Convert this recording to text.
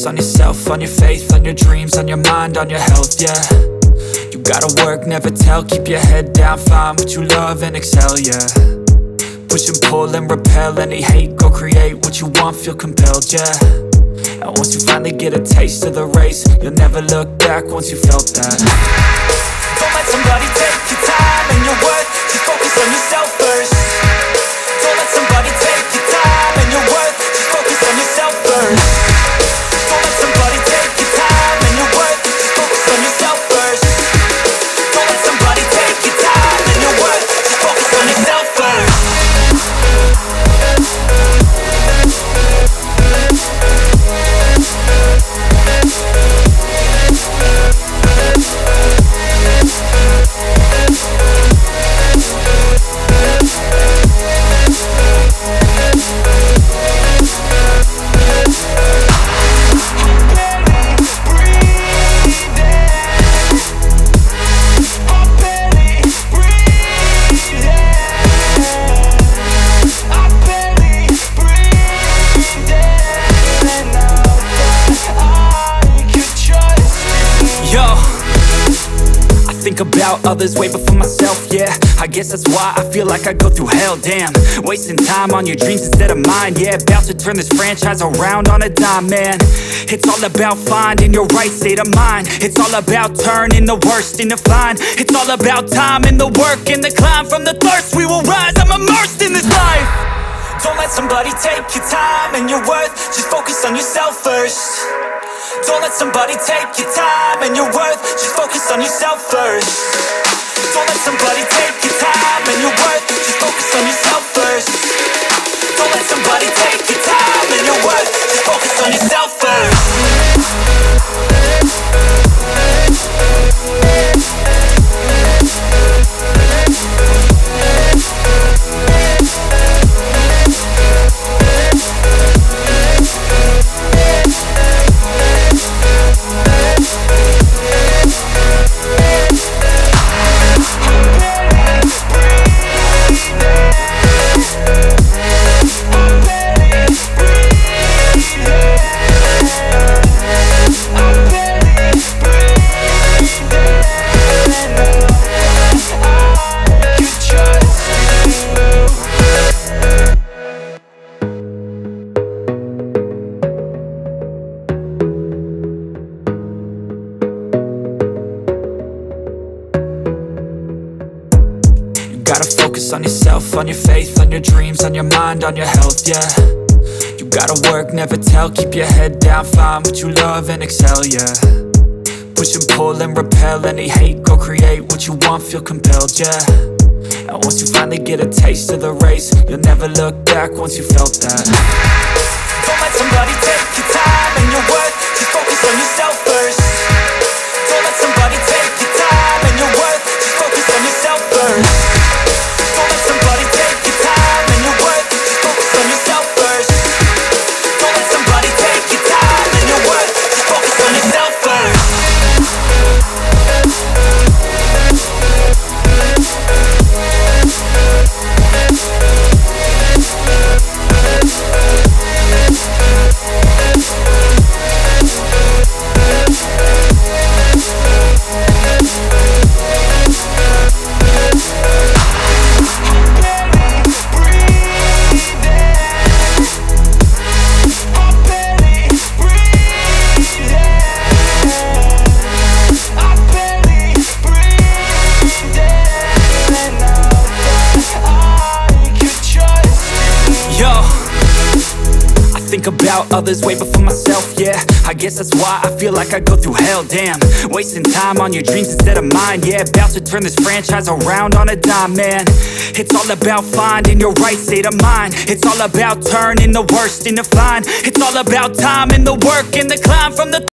focus on yourself, on your faith, on your dreams, on your mind, on your health, yeah. You gotta work, never tell, keep your head down, find what you love and excel, yeah. Push and pull and repel any hate, go create what you want, feel compelled, yeah. And once you finally get a taste of the race, you'll never look back once you felt that. Don't let somebody take your time and your worth, just focus on yourself first. Don't let somebody take your time and your worth, just focus on yourself first. Don't let somebody take your time and your worth, just focus on yourself first. Don't let somebody take your time and your worth, just focus on yourself first. Think about others way before myself, yeah. I guess that's why I feel like I go through hell, damn. Wasting time on your dreams instead of mine, yeah. About to turn this franchise around on a dime, man. It's all about finding your right state of mind. It's all about turning the worst into fine. It's all about time and the work and the climb. From the thirst we will rise, I'm immersed in this life. Don't let somebody take your time and your worth, just focus on yourself first. Don't let somebody take your time and your worth, just focus on yourself first. Don't let somebody take your time and your worth, just focus on yourself first. Don't let somebody take your time and your worth, just focus on yourself first. Gotta focus on yourself, on your faith, on your dreams, on your mind, on your health, yeah. You gotta work, never tell, keep your head down, find what you love and excel, yeah. Push and pull and repel any hate, go create what you want, feel compelled, yeah. And once you finally get a taste of the race, you'll never look back once you felt that. Don't let somebody take your time and your worth, just focus on yourself first. Don't let somebody take your time and your worth, just focus on yourself first. Don't let somebody take your time and your worth, just focus on yourself first. Don't let somebody take your time and your worth, just focus on yourself first. Think about others way before myself, yeah. I guess that's why I feel like I go through hell, damn. Wasting time on your dreams instead of mine, yeah. About to turn this franchise around on a dime, man. It's all about finding your right state of mind. It's all about turning the worst into fine. It's all about time and the work and the climb. From the